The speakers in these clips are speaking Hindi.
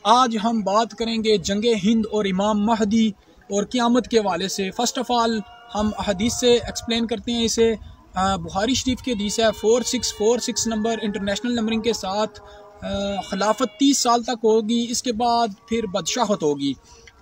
आज हम बात करेंगे जंग हिंद और इमाम महदी और क़यामत के हवाले से। फ़र्स्ट ऑफ़ ऑल हम हदीस से एक्सप्लेन करते हैं इसे। बुखारी शरीफ की हदीस है 4646 नंबर इंटरनेशनल नंबरिंग के साथ। खिलाफत 30 साल तक होगी, इसके बाद फिर बादशाहत होगी।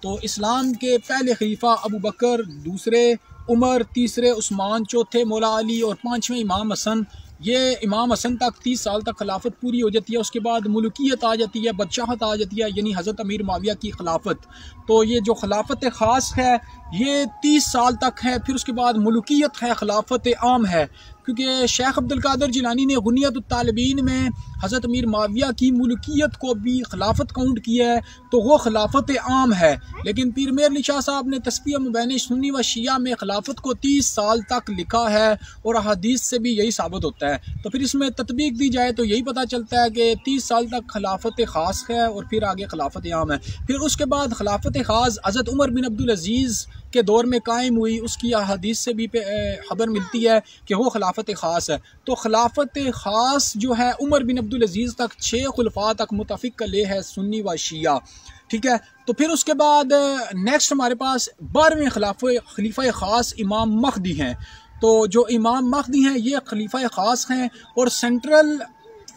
तो इस्लाम के पहले खलीफा अबू बकर, दूसरे उमर, तीसरे उस्मान, चौथे मौला अली और पाँचवें इमाम हसन। ये इमाम हसन तक 30 साल तक खिलाफत पूरी हो जाती है। उसके बाद मुल्कियत आ जाती है, बादशाहत आ जाती है, यानी हज़रत अमीर माविया की खिलाफत। तो ये जो खिलाफत ख़ास है ये 30 साल तक है। फिर उसके बाद मुल्कियत है, खिलाफत आम है। क्योंकि शेख अब्दुल कादिर जिलानी ने गुनियतुत तालिबीन में हज़रत अमीर माविया की मुल्कियत को भी खिलाफत काउंट किया है, तो वो खिलाफत आम है। लेकिन पीर मेहर अली शाह साहब ने तस्फिया मुबैन सुन्नी व शिया में खिलाफत को 30 साल तक लिखा है और हदीस से भी यही साबित होता है। तो फिर इसमें तत्बीक दी जाए तो यही पता चलता है कि 30 साल तक खिलाफत ख़ास है और फिर आगे खिलाफत आम है। फिर उसके बाद खिलाफत ख़ास हज़रत उमर बिन अब्दुल अज़ीज़ के दौर में कायम हुई। उसकी हदीस से भी खबर मिलती है कि वो खिलाफत ख़ास है। तो खिलाफत ख़ास जो है उमर बिन अब्दुल अज़ीज़ तक 6 खुलफा तक मुतफ़िक का ले है सुन्नी व शिया, ठीक है। तो फिर उसके बाद नेक्स्ट हमारे पास 12वें खलीफा ख़ास इमाम महदी हैं। तो जो इमाम महदी हैं ये खलीफा ख़ास हैं और सेंट्रल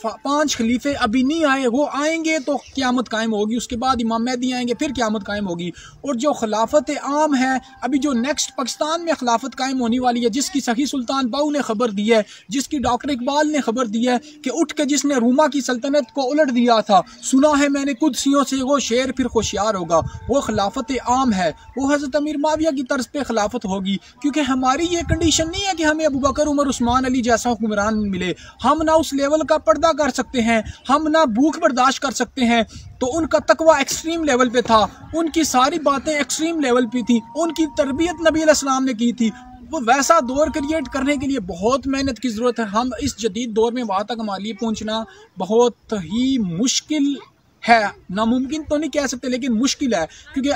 5 खलीफे अभी नहीं आए, वो आएंगे तो क़यामत कायम होगी। उसके बाद इमाम महदी आएंगे, फिर क़यामत कायम होगी। और जो खिलाफत आम है, अभी जो नेक्स्ट पाकिस्तान में खिलाफत कायम होने वाली है, जिसकी सखी सुल्तान बाऊ ने खबर दी है, जिसकी डॉक्टर इकबाल ने खबर दी है कि उठ के जिसने रूमा की सल्तनत को उलट दिया था, सुना है मैंने कुदसियों से वो शेर फिर होशियार होगा, वो खिलाफत आम है। वो हज़रत अमीर माविया की तर्ज पे खिलाफत होगी। क्योंकि हमारी ये कंडीशन नहीं है कि हमें अबू बकर, उमर, उस्मान, अली जैसा हुक्मरान मिले। हम ना उस लेवल का पर्दा कर सकते हैं, हम ना भूख बर्दाश्त कर सकते हैं। तो उनका तकवा एक्सट्रीम लेवल पे था, उनकी सारी बातें एक्सट्रीम लेवल पे थी, उनकी तरबियत नबी अलैहिस्सलाम ने की थी। वो वैसा दौर क्रिएट करने के लिए बहुत मेहनत की ज़रूरत है। हम इस जदीद दौर में वहाँ तक हमारे लिए पहुँचना बहुत ही मुश्किल है। नामुमकिन तो नहीं कह सकते, लेकिन मुश्किल है क्योंकि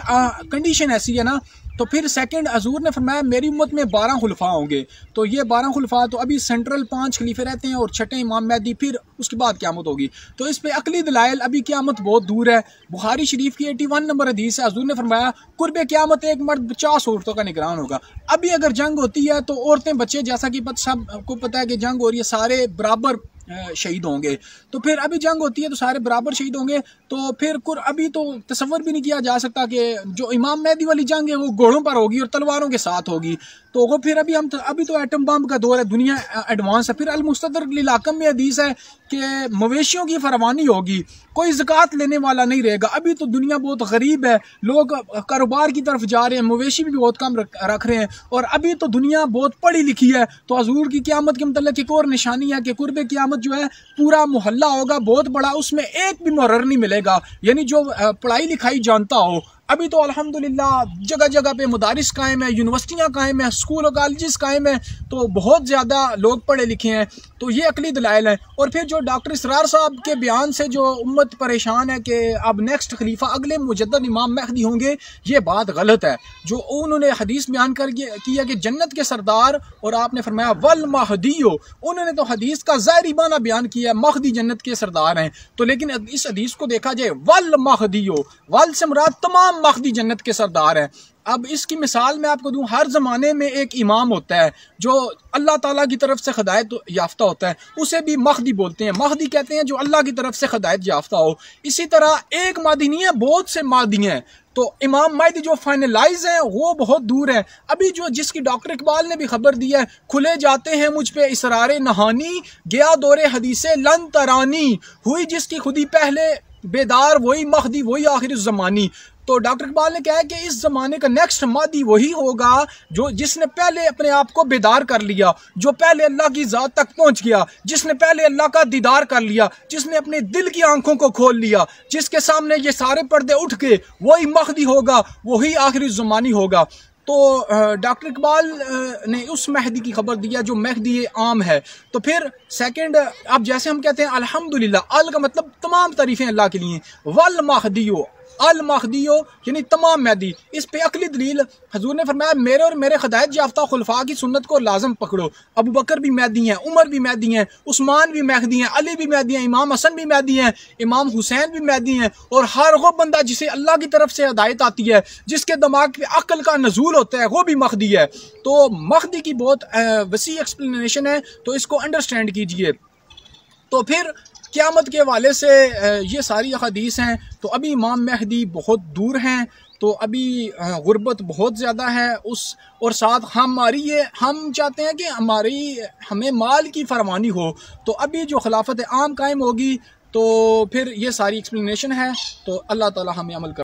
कंडीशन ऐसी है ना। तो फिर सेकंड हजूर ने फरमाया मेरी उम्मत में 12 खुलफा होंगे। तो ये 12 खुलफा, तो अभी सेंट्रल 5 खलीफे रहते हैं और छठे इमाम महदी, फिर उसके बाद क़यामत होगी। तो इस पे अकली दलाइल, अभी क़यामत बहुत दूर है। बुखारी शरीफ की 81 नंबर हदीस है, हजूर ने फरमाया कुर्बे क़यामत एक मर्द 50 औरतों का निगरान होगा। अभी अगर जंग होती है तो औरतें बच्चे, जैसा कि सबको पता है कि जंग हो रही है, सारे बराबर शहीद होंगे। तो फिर अभी जंग होती है तो सारे बराबर शहीद होंगे। तो फिर अभी तो तसव्वुर भी नहीं किया जा सकता कि जो इमाम महदी वाली जंग है वो घोड़ों पर होगी और तलवारों के साथ होगी। तो वो फिर अभी तो एटम बम का दौर है, दुनिया एडवांस है। फिर अल मुस्तदरक लिल हकम में हदीस है कि मवेशियों की फरमानी होगी, कोई ज़कात लेने वाला नहीं रहेगा। अभी तो दुनिया बहुत गरीब है, लोग कारोबार की तरफ जा रहे हैं, मवेशी भी बहुत कम रख रहे हैं। और अभी तो दुनिया बहुत पढ़ी लिखी है। तो हजूर की क़यामत के मतलब एक और निशानी है कि कुर्बे क़यामत जो है पूरा मोहल्ला होगा बहुत बड़ा, उसमें एक भी मुहर्रर नहीं मिलेगा, यानी जो पढ़ाई लिखाई जानता हो। अभी तो अल्हम्दुलिल्लाह जगह जगह पे मदारिस कायम है, यूनिवर्सिटियाँ कायम है, स्कूल और कॉलेजेस कायम है। तो बहुत ज़्यादा लोग पढ़े लिखे हैं। तो ये अकली दलाइल हैं। और फिर जो डॉक्टर इसरार साहब के बयान से जो उम्मत परेशान है कि अब नेक्स्ट खलीफा अगले मुजद्दद इमाम महदी होंगे, ये बात गलत है। जो उन्होंने हदीस बयान कर किया कि जन्नत के सरदार, और आपने फरमाया वल महदियो, उन्होंने तो हदीस का ज़ाहिरी माना बयान किया, महदी जन्नत के सरदार हैं। तो लेकिन इस हदीस को देखा जाए, वल महदियो, वल से मुराद तमाम महदी जन्नत के सरदार हैं। अब इसकी मिसाल मैं आपको दूं, हर ज़माने में एक इमाम होता है जो अल्लाह ताला की तरफ से हिदायत याफ्ता होता है, उसे भी महदी बोलते हैं। महदी कहते हैं जो अल्लाह की तरफ से हिदायत याफ्ता हो। इसी तरह एक महदी नहीं है, बहुत से महदी हैं। तो इमाम महदी जो फाइनलाइज है वो बहुत दूर है। अभी जो जिसकी डॉक्टर इकबाल ने भी खबर दी है, खुले जाते हैं मुझ पे इसरारे नहानी, गया दौरे हदीसे लन तरानी, हुई जिसकी खुदी पहले बेदार, वही महदी, वही आखिर ज़मानी। तो डॉक्टर इकबाल ने कहा है कि इस ज़माने का नेक्स्ट महदी वही होगा जो जिसने पहले अपने आप को बेदार कर लिया, जो पहले अल्लाह की ज़ात तक पहुंच गया, जिसने पहले अल्लाह का दीदार कर लिया, जिसने अपने दिल की आंखों को खोल लिया, जिसके सामने ये सारे पर्दे उठ गए, वही महदी होगा, वही आखिरी ज़मानी होगा। तो डॉक्टर इकबाल ने उस महदी की खबर दिया जो महदी आम है। तो फिर सेकंड, अब जैसे हम कहते हैं अल्हम्दुलिल्लाह, अल का मतलब तमाम तारीफ़ें अल्लाह के लिए, वल महदियो, अल महदियो यानी तमाम महदी। इस पे अकली दलील हजूर ने फरमाया मेरे और मेरे हिदायत याफ्ता खुलफा की सुन्नत को लाजम पकड़ो। अबू बकर भी महदी हैं, उमर भी महदी हैं, उस्मान भी महदी हैं, अली भी महदी हैं, इमाम हसन भी महदी हैं, इमाम हुसैन भी महदी हैं। और हर वो बंदा जिसे अल्लाह की तरफ से हिदायत आती है, जिसके दिमाग पे अक्ल का नजूल होता है, वो भी महदी है। तो महदी की बहुत वसी एक्सप्लेनेशन है, तो इसको अंडरस्टैंड कीजिए। तो फिर क़यामत के हवाले से ये सारी हदीस हैं। तो अभी इमाम महदी बहुत दूर हैं, तो अभी गुर्बत बहुत ज़्यादा है उस, और साथ हम चाहते हैं कि हमें माल की फरमानी हो। तो अभी जो खिलाफत आम कायम होगी, तो फिर ये सारी एक्सप्लेनेशन है। तो अल्लाह ताला हमें अमल कर